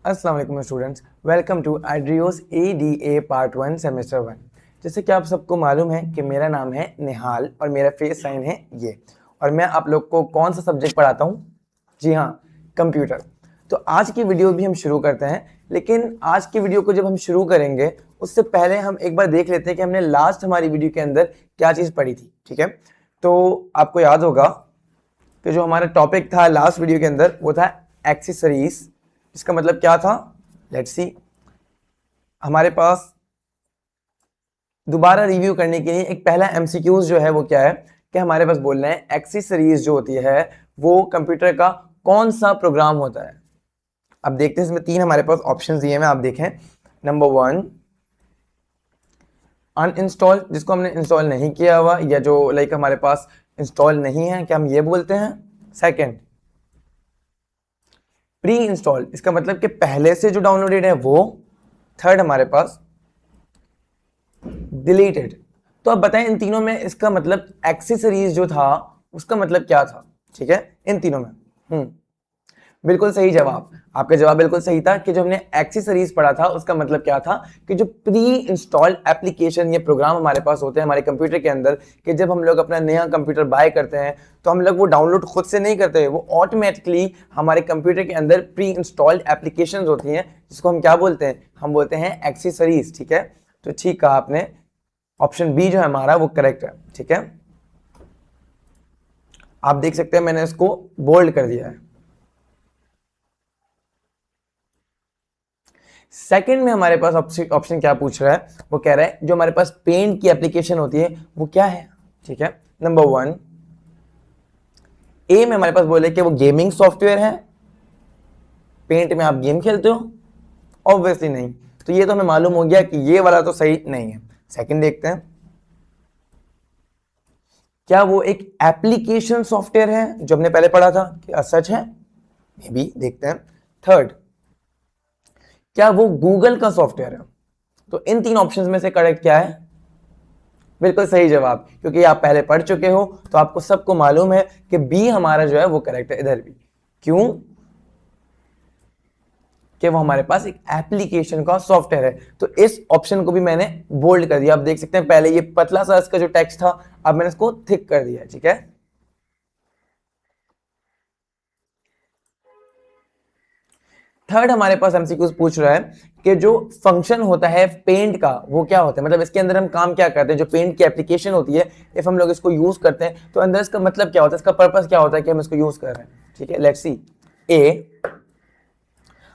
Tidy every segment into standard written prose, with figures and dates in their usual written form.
अस्सलाम वालेकुम students, welcome to एड्रियोस ADA पार्ट 1 सेमेस्टर 1। जैसे कि आप सबको मालूम है कि मेरा नाम है निहाल और मेरा फेस साइन है ये, और मैं आप लोग को कौन सा सब्जेक्ट पढ़ाता हूँ? जी हाँ, कंप्यूटर। तो आज की वीडियो भी हम शुरू करते हैं, लेकिन आज की वीडियो को जब हम शुरू करेंगे उससे पहले हम एक बार देख लेते हैं कि हमने लास्ट हमारी वीडियो के अंदर क्या चीज़ पढ़ी थी। ठीक है, तो आपको याद होगा कि जो हमारा टॉपिक था लास्ट वीडियो के अंदर वो था एक्सेसरीज। इसका मतलब क्या था? Let's see. हमारे पास दोबारा रिव्यू करने के लिए एक पहला एमसीक्यूज जो है वो क्या है कि हमारे पास बोलना है एक्सेसरीज जो होती है वो कंप्यूटर का कौन सा प्रोग्राम होता है। अब देखते हैं, इसमें तीन हमारे पास ऑप्शन दिए हैं, आप देखें। नंबर 1 अनइंस्टॉल, जिसको हमने इंस्टॉल नहीं किया हुआ या जो लाइक हमारे पास इंस्टॉल नहीं है, क्या हम ये बोलते हैं? सेकंड प्री इंस्टॉल, इसका मतलब कि पहले से जो डाउनलोडेड है वो। थर्ड हमारे पास डिलीटेड। तो अब बताएं इन तीनों में इसका मतलब एक्सेसरीज जो था उसका मतलब क्या था? ठीक है, इन तीनों में बिल्कुल सही जवाब। आपका जवाब बिल्कुल सही था कि जो हमने एक्सेसरीज पढ़ा था उसका मतलब क्या था कि जो प्री इंस्टॉल्ड एप्लीकेशन या प्रोग्राम हमारे पास होते हैं हमारे कंप्यूटर के अंदर, कि जब हम लोग अपना नया कंप्यूटर बाय करते हैं तो हम लोग वो डाउनलोड खुद से नहीं करते, वो ऑटोमेटिकली हमारे कंप्यूटर के अंदर प्री इंस्टॉल्ड एप्लीकेशन होती हैं, जिसको हम क्या बोलते हैं? हम बोलते हैं एक्सेसरीज। ठीक है, तो ठीक कहा आपने, ऑप्शन बी जो है हमारा वो करेक्ट है। ठीक है, आप देख सकते हैं मैंने इसको बोल्ड कर दिया है। सेकंड में हमारे पास ऑप्शन क्या पूछ रहा है? वो कह रहा है जो हमारे पास पेंट की एप्लीकेशन होती है वो क्या है। ठीक है, नंबर 1 ए में हमारे पास बोले कि वो गेमिंग सॉफ्टवेयर है। पेंट में आप गेम खेलते हो? ऑब्वियसली नहीं, तो ये तो हमें मालूम हो गया कि ये वाला तो सही नहीं है। सेकंड देखते हैं, क्या वो एक एप्लीकेशन सॉफ्टवेयर है जो हमने पहले पढ़ा था? क्या सच है? मे बी, देखते हैं। थर्ड, क्या वो गूगल का सॉफ्टवेयर है? तो इन तीन ऑप्शंस में से करेक्ट क्या है? बिल्कुल सही जवाब, क्योंकि आप पहले पढ़ चुके हो तो आपको सबको मालूम है कि बी हमारा जो है वो करेक्ट है। इधर भी क्यों? कि वो हमारे पास एक एप्लीकेशन का सॉफ्टवेयर है। तो इस ऑप्शन को भी मैंने बोल्ड कर दिया। आप देख सकते हैं पहले ये पतला सा इसका जो टेक्स्ट था, अब मैंने इसको थिक कर दिया। ठीक है, थर्ड हमारे पास एमसीक्यूज पूछ रहा है कि जो फंक्शन होता है पेंट का वो क्या होता है, मतलब इसके अंदर हम काम क्या करते हैं। जो पेंट की एप्लीकेशन होती है, इफ हम लोग इसको यूज करते हैं तो अंदर इसका मतलब क्या होता है, इसका पर्पस क्या होता है कि हम इसको यूज कर रहे हैं। ठीक है, लेट्स सी। ए,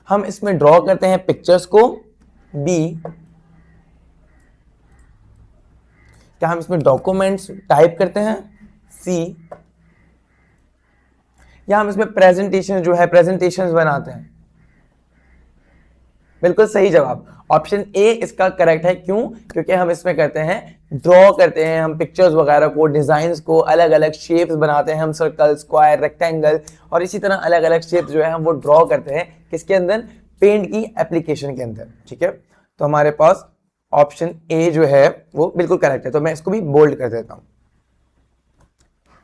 हम इसमें ड्रॉ करते हैं पिक्चर्स को। बी, क्या हम इसमें डॉक्यूमेंट्स टाइप करते हैं? सी, या हम इसमें प्रेजेंटेशन जो है प्रेजेंटेशंस बनाते हैं? बिल्कुल सही जवाब, ऑप्शन ए इसका करेक्ट है। क्यों? क्योंकि हम इसमें करते हैं, ड्रॉ करते हैं हम पिक्चर्स वगैरह को, डिजाइन्स को, अलग अलग शेप्स बनाते हैं हम, सर्कल, स्क्वायर, रेक्टेंगल, और इसी तरह अलग अलग शेप्स जो है हम वो ड्रॉ करते हैं किसके अंदर? पेंट की एप्लीकेशन के अंदर। ठीक है, तो हमारे पास ऑप्शन ए जो है वो बिल्कुल करेक्ट है, तो मैं इसको भी बोल्ड कर देता हूं।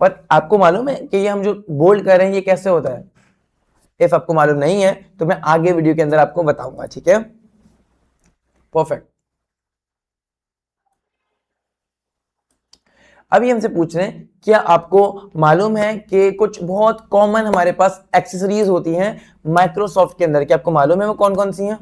और आपको मालूम है कि ये हम जो बोल्ड कर रहे हैं ये कैसे होता है? इफ आपको मालूम नहीं है तो मैं आगे वीडियो के अंदर आपको बताऊंगा। ठीक है, परफेक्ट। अभी हमसे पूछ रहे हैं क्या आपको मालूम है कि कुछ बहुत कॉमन हमारे पास एक्सेसरीज होती हैं माइक्रोसॉफ्ट के अंदर, क्या आपको मालूम है वो कौन कौन सी हैं?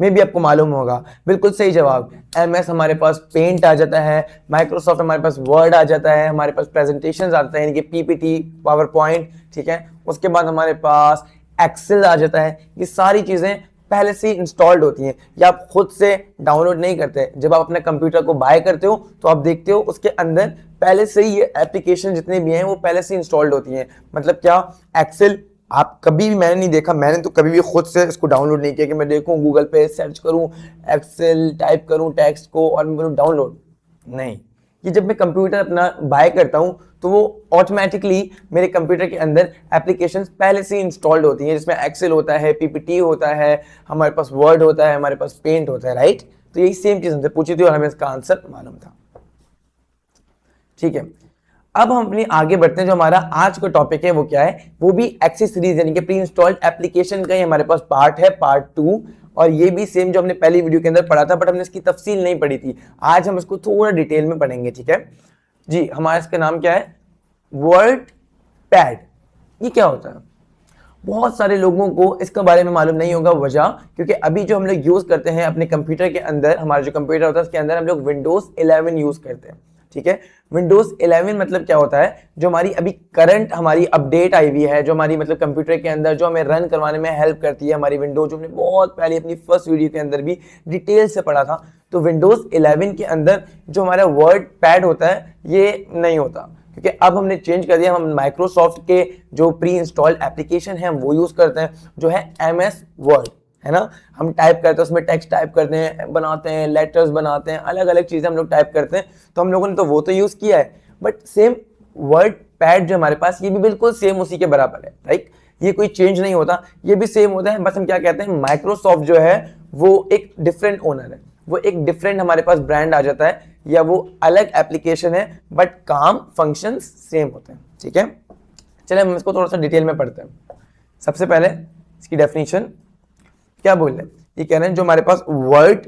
मे भी आपको मालूम होगा। बिल्कुल सही जवाब, एमएस हमारे पास पेंट आ जाता है, माइक्रोसॉफ्ट हमारे पास वर्ड आ जाता है, हमारे पास प्रेजेंटेशन आता है यानी कि पीपीटी, पावर पॉइंट। ठीक है, उसके बाद हमारे पास एक्सेल आ जाता है। ये सारी चीजें पहले से इंस्टॉल्ड होती हैं, या आप खुद से डाउनलोड नहीं करते। जब आप अपने कंप्यूटर को बाय करते हो तो आप देखते हो उसके अंदर पहले से ही ये एप्लीकेशन जितने भी हैं वो पहले से इंस्टॉल्ड होती हैं। मतलब क्या? एक्सेल आप कभी भी, मैंने नहीं देखा, मैंने तो कभी भी खुद से इसको डाउनलोड नहीं किया कि मैं देखूं गूगल पे सर्च करूं, एक्सेल टाइप करूं टेक्स्ट को और मैं करूं डाउनलोड। नहीं, ये जब मैं कंप्यूटर अपना बाय करता हूं तो वो ऑटोमेटिकली मेरे कंप्यूटर के अंदर एप्लीकेशंस पहले से इंस्टॉल्ड होती हैं, जिसमें एक्सेल होता है, पीपीटी होता है, हमारे पास वर्ड होता है, हमारे पास पेंट होता है। राइट, तो यही सेम चीज हमसे पूछी थी और हमें इसका आंसर मालूम था। ठीक है, अब हम अपनी आगे बढ़ते हैं। जो हमारा आज का टॉपिक है वो क्या है, वो भी एक्सेसरीज यानी कि प्री इंस्टॉल्ड एप्लीकेशन का ही हमारे पास पार्ट है, पार्ट 2। और ये भी सेम जो हमने पहली वीडियो के अंदर पढ़ा था, बट हमने इसकी तफसील नहीं पढ़ी थी। आज हम इसको थोड़ा डिटेल में पढ़ेंगे, ठीक है जी। हमारा इसका नाम क्या है, वर्ड पैड। ये क्या होता है, बहुत सारे लोगों को इसके बारे में मालूम नहीं होगा। वजह क्योंकि अभी जो हम लोग यूज करते हैं अपने कंप्यूटर के अंदर, हमारा जो कंप्यूटर होता है उसके अंदर हम लोग विंडोज 11 यूज करते हैं, ठीक है। विंडोज 11 मतलब क्या होता है, जो हमारी अभी करंट हमारी अपडेट आई हुई है, जो हमारी मतलब कंप्यूटर के अंदर जो हमें रन करवाने में हेल्प करती है, हमारी विंडोज, जो हमने बहुत पहले अपनी फर्स्ट वीडियो के अंदर भी डिटेल से पढ़ा था। तो विंडोज 11 के अंदर जो हमारा वर्ड पैड होता है ये नहीं होता, क्योंकि अब हमने चेंज कर दिया। हम माइक्रोसॉफ्ट के जो प्री इंस्टॉल्ड एप्लीकेशन है हम वो यूज करते हैं, जो है MS वर्ड, है ना। हम टाइप करते हैं, उसमें टेक्स्ट टाइप करते हैं, बनाते हैं, लेटर्स बनाते हैं, अलग अलग चीजें हम लोग टाइप करते हैं। तो हम लोगों ने तो वो तो यूज किया है, बट सेम वर्ड पैड जो हमारे पास, ये भी बिल्कुल सेम उसी के बराबर है, राइट। ये कोई चेंज नहीं होता, ये भी सेम होता है। बस हम क्या कहते हैं, माइक्रोसॉफ्ट जो है वो एक डिफरेंट ओनर है, वो एक डिफरेंट हमारे पास ब्रांड आ जाता है, या वो अलग एप्लीकेशन है, बट काम फंक्शंस सेम होते हैं, ठीक है। चलिए हम इसको थोड़ा सा डिटेल में पढ़ते हैं। सबसे पहले इसकी डेफिनेशन क्या बोल रहे हैं, ये कह रहे हैं जो हमारे पास वर्ड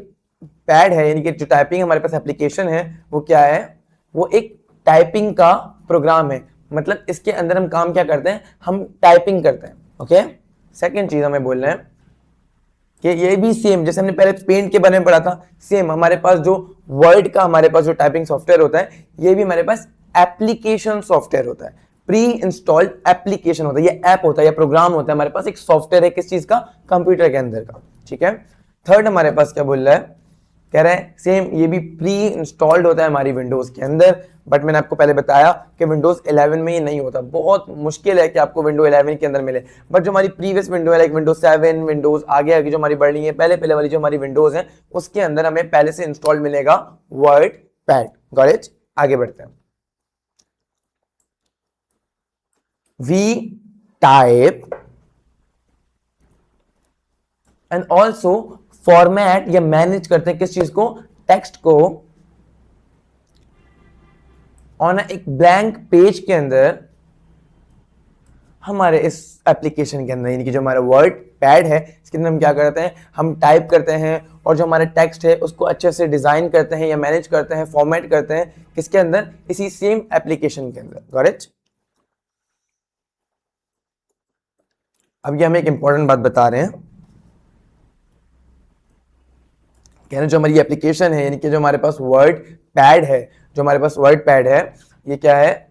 पैड है, यानी कि जो टाइपिंग हमारे पास एप्लीकेशन है वो क्या है, वो एक टाइपिंग का प्रोग्राम है। मतलब इसके अंदर हम काम क्या करते हैं, हम टाइपिंग करते हैं, ओके। सेकेंड चीज हमें बोल रहे हैं कि ये भी सेम जैसे हमने पहले पेंट के बारे में पढ़ा था, सेम हमारे पास जो वर्ड का हमारे पास जो टाइपिंग सॉफ्टवेयर होता है, ये भी हमारे पास एप्लीकेशन सॉफ्टवेयर होता है, प्री इंस्टॉल्ड एप्लीकेशन होता है। ये ऐप होता है, ये प्रोग्राम होता है हमारे पास, एक सॉफ्टवेयर है किस चीज का, कंप्यूटर के अंदर का, ठीक है। थर्ड हमारे पास क्या बोल रहा है, कह रहे हैं सेम ये भी प्री इंस्टॉल्ड होता है हमारी विंडोज के अंदर, बट मैंने आपको पहले बताया कि विंडोज 11 में ये नहीं होता। बहुत मुश्किल है कि आपको विंडो 11 के अंदर मिले, बट जो हमारी प्रीवियस विंडो है, लाइक विंडोज 7, विंडोज आगे आगे जो हमारी बढ़ रही है, पहले पहले वाली जो हमारी विंडोज है, उसके अंदर हमें पहले से इंस्टॉल्ड मिलेगा वर्ड पैड। Got it? आगे बढ़ते हैं। We type and also format या मैनेज करते हैं किस चीज को, टेक्स्ट को, ऑन एक ब्लैंक पेज के अंदर हमारे इस एप्लीकेशन के अंदर, यानी कि जो हमारा वर्ड पैड है इसके अंदर हम क्या करते हैं, हम टाइप करते हैं, और जो हमारा टेक्स्ट है उसको अच्छे से डिजाइन करते हैं या मैनेज करते हैं, फॉर्मेट करते हैं, किसके अंदर, इसी सेम एप्लीकेशन के अंदर। Got it? अब ये हमें एक इंपॉर्टेंट बात बता रहे हैं, कहना जो हमारी एप्लीकेशन है, यानी कि जो हमारे पास वर्ड पैड है, जो हमारे पास वर्ड पैड है, ये क्या है,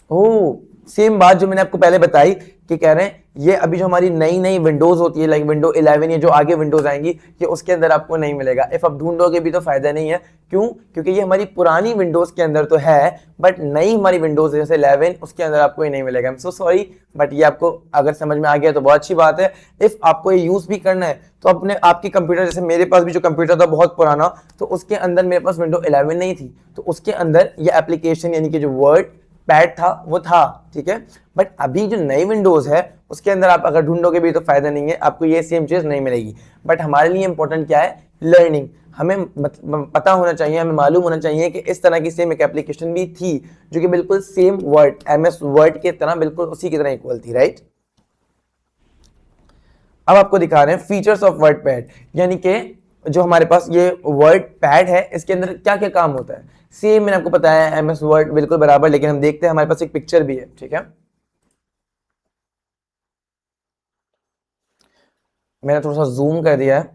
ओ सेम बात जो मैंने आपको पहले बताई कि कह रहे हैं ये अभी जो हमारी नई नई विंडोज होती है, लाइक विंडो 11 या जो आगे विंडोज आएंगी, ये उसके अंदर आपको नहीं मिलेगा। इफ आप ढूंढोगे भी तो फायदा नहीं है। क्यों? क्योंकि ये हमारी पुरानी विंडोज के अंदर तो है, बट नई हमारी विंडोज जैसे 11 उसके अंदर आपको ये नहीं मिलेगा। I am so sorry, but ये आपको अगर समझ में आ गया तो बहुत अच्छी बात है। इफ आपको ये यूज भी करना है तो अपने आपकी कंप्यूटर, जैसे मेरे पास भी जो कंप्यूटर था बहुत पुराना, तो उसके अंदर मेरे पास विंडो 11 नहीं थी, तो उसके अंदर ये एप्लीकेशन यानी कि जो वर्ड पैड था वो था, ठीक है। बट अभी जो नई विंडोज है उसके अंदर आप अगर ढूंढोगे भी तो फायदा नहीं है, आपको ये सेम चीज नहीं मिलेगी। बट हमारे लिए इंपॉर्टेंट क्या है, लर्निंग। हमें पता होना चाहिए, हमें मालूम होना चाहिए कि इस तरह की सेम एक एप्लीकेशन भी थी जो कि बिल्कुल सेम वर्ड MS वर्ड के तरह, बिल्कुल उसी की तरह इक्वल थी, राइट। अब आपको दिखा रहे हैं फीचर्स ऑफ वर्ड पैड, यानी कि जो हमारे पास ये वर्ड पैड है इसके अंदर क्या क्या काम होता है। सेम मैंने आपको बताया MS वर्ड बिल्कुल बराबर, लेकिन हम देखते हैं हमारे पास एक पिक्चर भी है, ठीक है। मैंने थोड़ा सा जूम कर दिया है,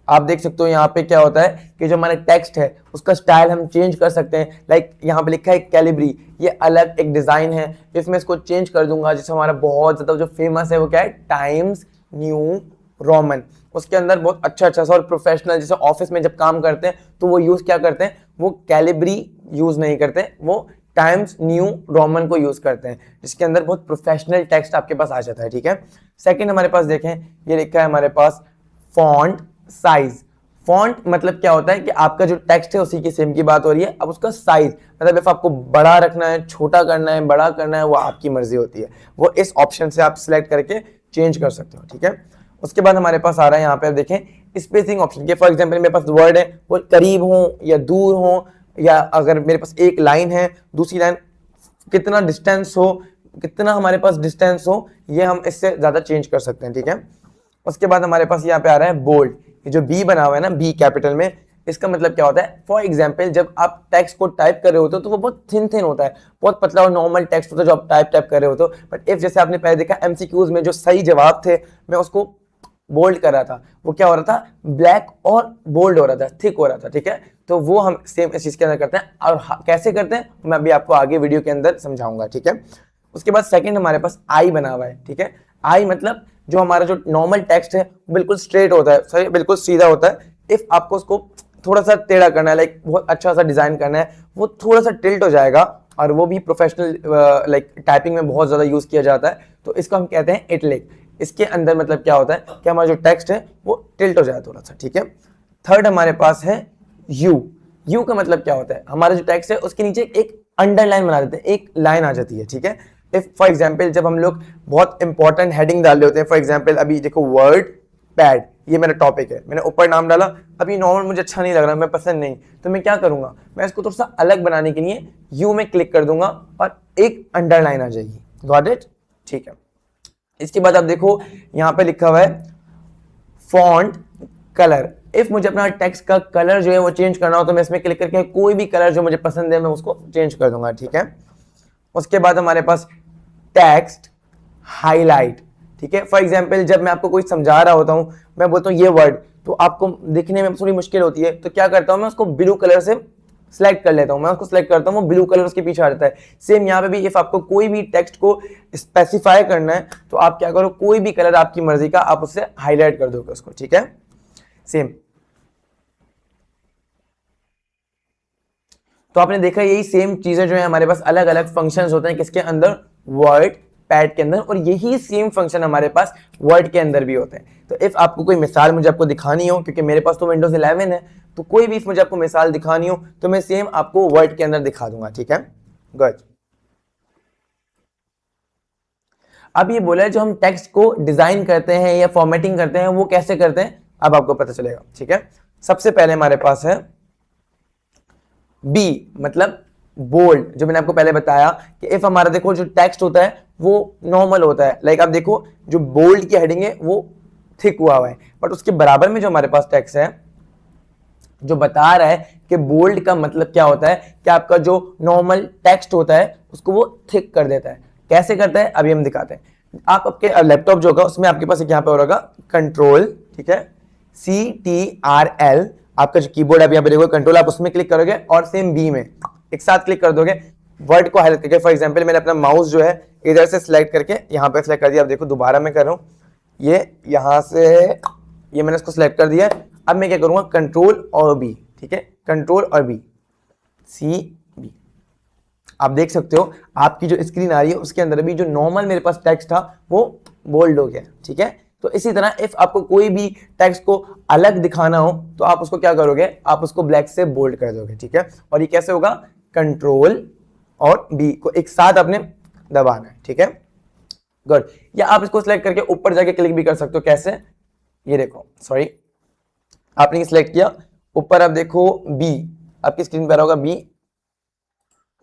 आप देख सकते हो यहाँ पे क्या होता है कि जो हमारा टेक्स्ट है उसका स्टाइल हम चेंज कर सकते हैं। लाइक यहाँ पे लिखा है कैलिब्री, ये अलग एक डिजाइन है, इसमें इसको चेंज कर दूंगा। जिससे हमारा बहुत ज्यादा जो फेमस है वो क्या है, टाइम्स न्यू रोमन। उसके अंदर बहुत अच्छा अच्छा सा और प्रोफेशनल, जैसे ऑफिस में जब काम करते हैं तो वो यूज क्या करते हैं, वो कैलिब्री यूज नहीं करते, वो टाइम्स न्यू रोमन को यूज करते हैं, जिसके अंदर बहुत प्रोफेशनल टेक्स्ट आपके पास आ जाता है, ठीक है। सेकंड हमारे पास देखें, ये लिखा है हमारे पास फॉन्ट साइज। फॉन्ट मतलब क्या होता है कि आपका जो टेक्स्ट है उसी की सेम की बात हो रही है। अब उसका साइज मतलब इफ आपको बड़ा रखना है, छोटा करना है, बड़ा करना है, वो आपकी मर्जी होती है, वो इस ऑप्शन से आप सिलेक्ट करके चेंज कर सकते हो, ठीक है। उसके बाद हमारे पास आ रहा है यहाँ पे, आप देखें स्पेसिंग ऑप्शन के। फॉर एग्जांपल मेरे पास वर्ड है, वो करीब हो या दूर हो, या अगर मेरे पास एक लाइन है, दूसरी लाइन कितना डिस्टेंस हो, कितना हमारे पास डिस्टेंस हो, ये हम इससे ज्यादा चेंज कर सकते हैं, ठीक है। उसके बाद हमारे पास यहाँ पे आ रहा है बोल्ड। ये जो बी बना हुआ है ना, बी कैपिटल में, इसका मतलब क्या होता है? फॉर एग्जाम्पल जब आप टेक्स्ट को टाइप कर रहे होते हो तो वो बहुत थिन होता है, बहुत पतला और नॉर्मल टेक्स्ट होता है जो आप टाइप कर रहे होते हो। बट इफ जैसे आपने पहले देखा एमसीक्यूज में जो सही जवाब थे, मैं उसको बोल्ड कर रहा था, वो क्या हो रहा था? ब्लैक और बोल्ड हो रहा था, थिक हो रहा था, ठीक है। तो वो हम सेम इस चीज के अंदर करते हैं, और कैसे करते हैं मैं अभी आपको आगे वीडियो के अंदर समझाऊंगा, ठीक है। उसके बाद सेकंड हमारे पास आई बना हुआ है, ठीक है। आई मतलब जो हमारा जो नॉर्मल टेक्स्ट है बिल्कुल स्ट्रेट होता है, सही, बिल्कुल सीधा होता है। इफ आपको उसको थोड़ा सा टेढ़ा करना है, लाइक बहुत अच्छा सा डिजाइन करना है, वो थोड़ा सा टिल्ट हो जाएगा, और वो भी प्रोफेशनल लाइक टाइपिंग में बहुत ज्यादा यूज किया जाता है, तो इसको हम कहते हैं इटलिक। इसके अंदर मतलब क्या होता है कि हमारा जो टेक्स्ट है वो टिल्ट हो जाए थोड़ा सा, ठीक है। थर्ड हमारे पास है यू। यू का मतलब क्या होता है? हमारा जो टेक्स्ट है उसके नीचे एक अंडरलाइन बना देते हैं, एक लाइन आ जाती है, ठीक है। इफ फॉर एग्जाम्पल जब हम लोग बहुत इंपॉर्टेंट हेडिंग डाल रहे होते हैं, फॉर एग्जाम्पल अभी देखो वर्ड पैड, ये मेरा टॉपिक है, मैंने ऊपर नाम डाला, अभी नॉर्मल मुझे अच्छा नहीं लग रहा, मैं पसंद नहीं, तो मैं क्या करूंगा? मैं इसको थोड़ा सा अलग बनाने के लिए यू में क्लिक कर दूंगा और एक अंडरलाइन आ जाएगी। Got it? ठीक है। इसके बाद आप देखो यहाँ पे लिखा हुआ है फॉन्ट कलर। इफ मुझे अपना टेक्स्ट का कलर जो है वो चेंज करना हो तो मैं इसमें क्लिक करके कोई भी कलर जो मुझे पसंद है मैं उसको चेंज कर दूंगा, ठीक है। उसके बाद हमारे पास टेक्स्ट हाईलाइट, ठीक है। फॉर एग्जाम्पल जब मैं आपको कोई समझा रहा होता हूं, मैं बोलता हूं ये वर्ड, तो आपको दिखने में थोड़ी मुश्किल होती है, तो क्या करता हूं मैं उसको ब्लू कलर से सिलेक्ट कर लेता हूं, मैं उसको सिलेक्ट करता हूं, वो ब्लू कलर उसके पीछे आ जाता है। सेम यहाँ पे भी इफ आपको कोई भी टेक्स्ट को स्पेसिफाई करना है तो आप क्या करो, कोई भी कलर आपकी मर्जी का आप उससे हाईलाइट कर दोगे उसको, ठीक है। सेम तो आपने देखा यही सेम चीजें जो है हमारे पास अलग अलग फंक्शंस होते हैं किसके अंदर? वर्ड पैड के अंदर, और यही सेम फंक्शन हमारे पास वर्ड के अंदर भी होते हैं। तो इफ आपको कोई मिसाल मुझे आपको दिखानी हो, क्योंकि मेरे पास तो विंडोज 11 है, तो कोई भी मुझे आपको मिसाल दिखानी हो तो मैं सेम आपको वर्ड के अंदर दिखा दूंगा, ठीक है। गुड। अब ये बोला है जो हम टेक्स्ट को डिजाइन करते हैं या फॉर्मेटिंग करते हैं वो कैसे करते हैं, अब आपको पता चलेगा, ठीक है। सबसे पहले हमारे पास है बी मतलब बोल्ड, जो मैंने आपको पहले बताया कि इफ हमारा देखो जो टेक्स्ट होता है वो नॉर्मल होता है, लाइक आप देखो जो बोल्ड की हेडिंग है वो थिक हुआ है, बट उसके बराबर में जो हमारे पास टेक्स्ट है जो बता रहा है कि बोल्ड का मतलब क्या होता है कि आपका जो नॉर्मल टेक्स्ट होता है उसको वो थिक कर देता है। कैसे करता है अभी हम दिखाते हैं। आप आपके लैपटॉप जो होगा उसमें आपके पास एक यहाँ पे होगा कंट्रोल, ठीक है, CTRL, आपका जो कीबोर्ड अभी यहाँ पे देखो कंट्रोल, आप उसमें क्लिक करोगे और सेम बी में एक साथ क्लिक कर दोगे, वर्ड को हाईलाइट करके। फॉर एग्जांपल मैंने अपना माउस जो है इधर से सिलेक्ट करके यहाँ पे सिलेक्ट कर दिया, अब देखो दोबारा मैं कर रहा हूँ, ये यहाँ से ये मैंने इसको सिलेक्ट कर दिया। अब मैं क्या करूंगा, कंट्रोल और बी, ठीक है, कंट्रोल और बी, CB। आप देख सकते हो आपकी जो स्क्रीन आ रही है उसके अंदर भी जो नॉर्मल मेरे पास टेक्स्ट था वो बोल्ड हो गया, ठीक है। तो इसी तरह इफ आपको कोई भी टेक्स्ट को अलग दिखाना हो तो आप उसको क्या करोगे, आप उसको ब्लैक से बोल्ड कर दोगे, ठीक है। और ये कैसे होगा, कंट्रोल और बी को एक साथ आपने दबाना है, ठीक है। गुड। या आप इसको सिलेक्ट करके ऊपर जाके क्लिक भी कर सकते हो, कैसे, ये देखो, सॉरी आपने सिलेक्ट किया ऊपर, आप देखो बी आपकी स्क्रीन पर होगा, बी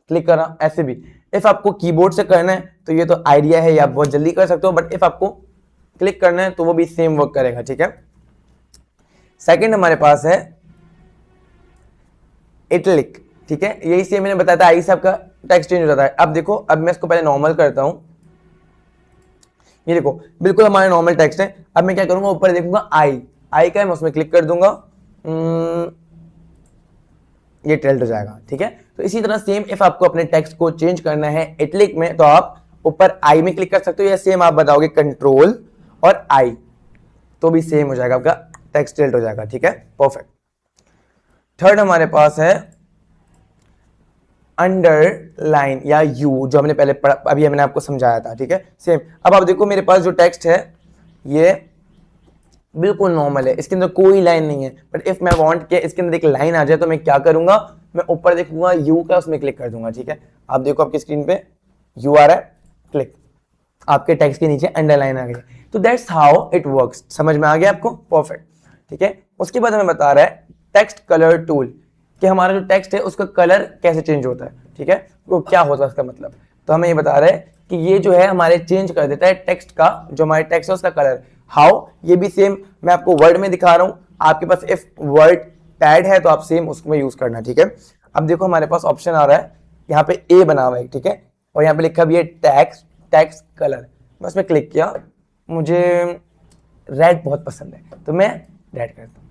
क्लिक करा, ऐसे भी। इफ आपको कीबोर्ड से करना है तो ये तो आइडिया है, या आप बहुत जल्दी कर सकते हो, बट इफ आपको क्लिक करना है तो वो भी सेम वर्क करेगा, ठीक है। सेकंड हमारे पास है इटलिक, ठीक है, यही सेम मैंने बताया था, आई से आपका टेक्स्ट चेंज हो जाता है। अब देखो, अब मैं इसको पहले नॉर्मल करता हूं, ये देखो बिल्कुल हमारा नॉर्मल टेक्स्ट है। अब मैं क्या करूंगा, ऊपर देखूंगा आई का है, मैं उसमें क्लिक कर दूंगा, ये टिल्ट हो जाएगा, ठीक है। तो इसी तरह सेम इफ आपको अपने टेक्स्ट को चेंज करना है इटलिक में तो आप ऊपर आई में क्लिक कर सकते हो, या सेम आप बताओगे कंट्रोल और आई तो भी सेम हो जाएगा, आपका टेक्स्ट टिल्ट हो जाएगा, ठीक है, परफेक्ट। थर्ड हमारे पास है अंडरलाइन या यू, जो हमने पहले अभी मैंने आपको समझाया था, ठीक है, सेम। अब आप देखो मेरे पास जो टेक्स्ट है ये बिल्कुल नॉर्मल है, इसके अंदर कोई लाइन नहीं है, बट इफ मैं वांट कि इसके अंदर एक लाइन आ जाए तो मैं क्या करूंगा, मैं ऊपर देखूंगा यू का, उसमें क्लिक कर दूंगा, ठीक है। आप देखो आपकी स्क्रीन पे यू आ रहा है, क्लिक, आपके टेक्स्ट के नीचे अंडरलाइन आ गई। तो दैट्स हाउ इट वर्क्स, समझ में आ गया आपको, परफेक्ट, ठीक है। उसके बाद हमें बता रहा है टेक्स्ट कलर टूल। कि हमारा जो टेक्स्ट है उसका कलर कैसे चेंज होता है, ठीक है, वो क्या होता है उसका मतलब। तो हमें ये बता रहे हैं कि ये जो है हमारे चेंज कर देता है टेक्स्ट का, जो हमारे टेक्स्ट है उसका कलर। हाउ, ये भी सेम मैं आपको वर्ड में दिखा रहा हूं, आपके पास इफ वर्ड पैड है तो आप सेम उसमें यूज करना, ठीक है। अब देखो हमारे पास ऑप्शन आ रहा है, यहाँ पे ए बना हुआ है, ठीक है, और यहाँ पे लिखा भी है टेक्स्ट कलर। मैं उसमें क्लिक किया, मुझे रेड बहुत पसंद है तो मैं रेड करता हूँ।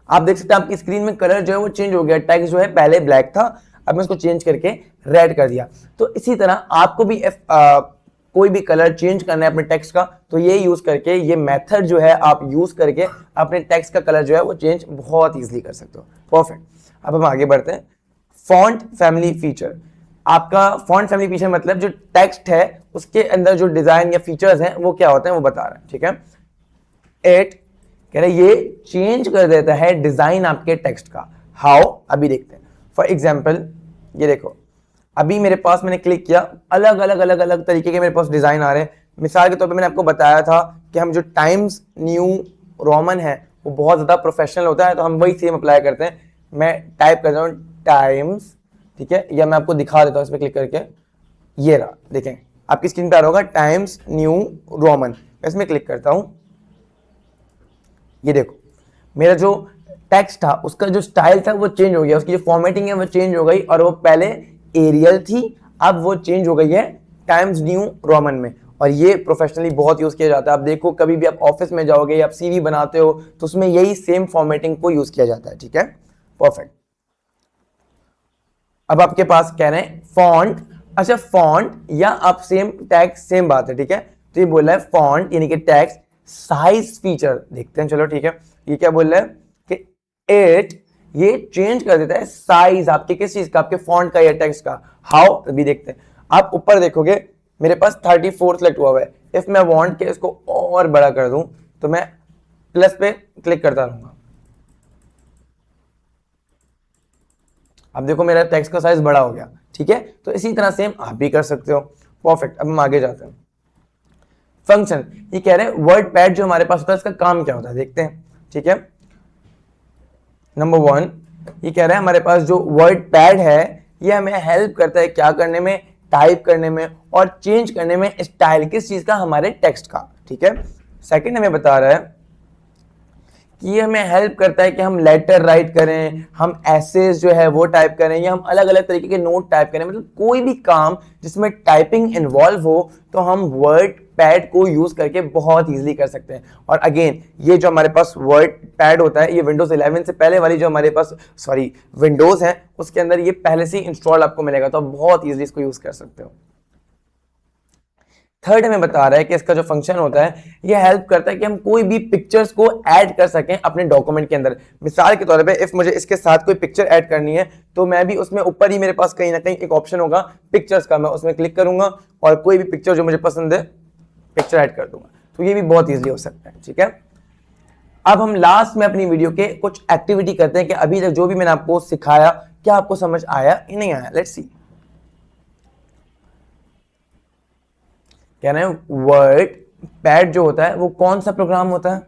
आप देख सकते हैं आपकी स्क्रीन में कलर जो है वो चेंज हो गया, टेक्स्ट जो है पहले ब्लैक था, अब मैं उसको चेंज करके रेड कर दिया। तो इसी तरह आपको भी कोई भी कलर चेंज करना है अपने टेक्स्ट का, तो ये यूज करके, ये मेथड जो है आप यूज करके अपने टेक्स्ट का कलर जो है वो चेंज बहुत इजीली कर सकते हो। परफेक्ट। अब हम आगे बढ़ते हैं। Font family feature. आपका फॉन्ट फैमिली फीचर मतलब जो टेक्स्ट है उसके अंदर जो डिजाइन या फीचर्स हैं वो क्या होते हैं वो बता रहा है, ठीक है। एट कह रहे ये चेंज कर देता है डिजाइन आपके टेक्स्ट का। हाउ, अभी देखते हैं। फॉर एग्जाम्पल ये देखो, अभी मेरे पास मैंने क्लिक किया, अलग अलग तरीके के मेरे पास डिजाइन आ रहे हैं। मिसाल के तौर पे मैंने आपको बताया था कि हम जो टाइम्स न्यू रोमन है वो बहुत ज्यादा प्रोफेशनल होता है, तो हम वही सेम अप्लाई करते हैं। मैं टाइप करता हूँ टाइम्स, ठीक है, या मैं आपको दिखा देता हूँ इस पर क्लिक करके, ये रहा, देखें आपकी स्क्रीन पे आ रहा होगा टाइम्स न्यू रोमन। इसमें क्लिक करता हूँ, ये देखो मेरा जो टेक्स्ट था उसका जो स्टाइल था वो चेंज हो गया, उसकी जो फॉर्मेटिंग है वो चेंज हो गई, और वो पहले एरियल थी अब वो चेंज हो गई है टाइम्स न्यू रोमन में। और ये प्रोफेशनली बहुत यूज किया जाता है। आप देखो कभी भी आप ऑफिस में जाओगे या आप सीवी बनाते हो तो उसमें यही सेम फॉर्मेटिंग को यूज किया जाता है, ठीक है। परफेक्ट। अब आपके पास कह रहे हैं फॉन्ट, अच्छा फॉन्ट या आप सेम टेक्स्ट सेम बात है, ठीक है। तो ये बोल रहा है फॉन्ट यानी कि टेक्स्ट साइज फीचर, देखते हैं चलो, ठीक है। ये क्या बोल रहा है कि इट ये चेंज कर देता है साइज आपके किस चीज का, आपके फॉन्ट का या टेक्स्ट का। हाउ, अभी देखते हैं। आप ऊपर देखोगे मेरे पास 34 सेलेक्ट हुआ है। इफ मैं वांट के इसको और बड़ा कर दूं तो मैं प्लस पे क्लिक करता रहूंगा। अब देखो मेरा टेक्स्ट का साइज बड़ा हो गया, ठीक है। तो इसी तरह सेम आप भी कर सकते हो। परफेक्ट। अब हम आगे जाते हैं। फंक्शन, ये कह रहे हैं वर्ड पैड जो हमारे पास होता है इसका काम क्या होता है, देखते हैं, ठीक है। नंबर 1 ये कह रहा है हमारे पास जो वर्ड पैड है ये हमें हेल्प करता है क्या करने में, टाइप करने में और चेंज करने में स्टाइल किस चीज का, हमारे टेक्स्ट का, ठीक है। सेकंड हमें बता रहा है कि ये हमें हेल्प करता है कि हम लेटर राइट करें, हम एसेज जो है वो टाइप करें, या हम अलग अलग तरीके के नोट टाइप करें, मतलब कोई भी काम जिसमें टाइपिंग इन्वॉल्व हो तो हम वर्ड पैड को यूज करके बहुत इजीली कर सकते हैं। और अगेन ये जो हमारे पास वर्ड पैड होता है ये विंडोज 11 से पहले वाली जो हमारे पास विंडोज है उसके अंदर ये पहले से ही इंस्टॉल आपको मिलेगा, तो आप बहुत इजीली इसको यूज कर सकते हो। थर्ड हमें बता रहा है कि इसका जो फंक्शन होता है ये हेल्प करता है कि हम कोई भी पिक्चर्स को ऐड कर सकें अपने डॉक्यूमेंट के अंदर। मिसाल के तौर पे इफ मुझे इसके साथ कोई पिक्चर ऐड करनी है तो मैं भी उसमें ऊपर ही मेरे पास कहीं ना कहीं एक ऑप्शन होगा पिक्चर्स का, मैं उसमें क्लिक करूंगा और कोई भी पिक्चर जो मुझे पसंद है पिक्चर ऐड कर दूंगा। तो ये भी बहुत ईजिली हो सकता है, ठीक है। अब हम लास्ट में अपनी वीडियो के कुछ एक्टिविटी करते हैं कि अभी तक जो भी मैंने आपको सिखाया क्या आपको समझ आया या नहीं आया। Let's see. क्या ना वर्ड पैड जो होता है वो कौन सा प्रोग्राम होता है?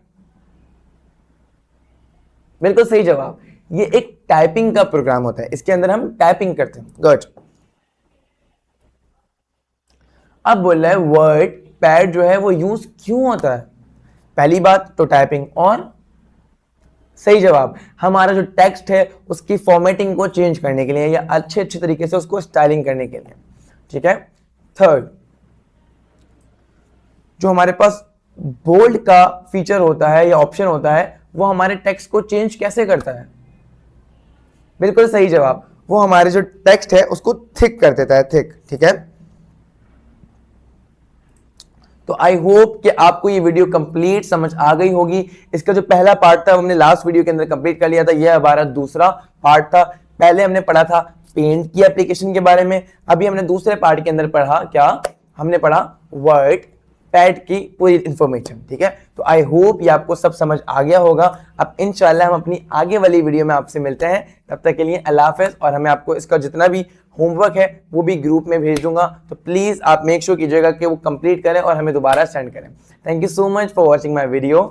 बिल्कुल सही जवाब, ये एक टाइपिंग का प्रोग्राम होता है, इसके अंदर हम टाइपिंग करते हैं। गुड। अब बोल रहा है वर्ड पैड जो है वो यूज क्यों होता है? पहली बात तो टाइपिंग, और सही जवाब हमारा जो टेक्स्ट है उसकी फॉर्मेटिंग को चेंज करने के लिए या अच्छे तरीके से उसको स्टाइलिंग करने के लिए, ठीक है। थर्ड, जो हमारे पास बोल्ड का फीचर होता है या ऑप्शन होता है वो हमारे टेक्स्ट को चेंज कैसे करता है? बिल्कुल सही जवाब, वो हमारे जो टेक्स्ट है उसको थिक कर देता है, थिक, ठीक है। तो आई होप कि आपको ये वीडियो कंप्लीट समझ आ गई होगी। इसका जो पहला पार्ट था वो हमने लास्ट वीडियो के अंदर कंप्लीट कर लिया था, यह हमारा दूसरा पार्ट था। पहले हमने पढ़ा था पेंट की एप्लीकेशन के बारे में, अभी हमने दूसरे पार्ट के अंदर पढ़ा क्या, हमने पढ़ा वर्ड पैड की पूरी इंफॉर्मेशन, ठीक है। तो आई होप ये आपको सब समझ आ गया होगा। अब इंशाल्लाह हम अपनी आगे वाली वीडियो में आपसे मिलते हैं, तब तक के लिए अल्लाह हाफ़िज़। और हमें आपको इसका जितना भी होमवर्क है वो भी ग्रुप में भेज दूंगा, तो प्लीज आप मेक श्योर कीजिएगा कि वो कंप्लीट करें और हमें दोबारा सेंड करें। Thank you so much for watching my video.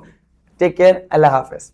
Take care, अल्लाह हाफ़िज़।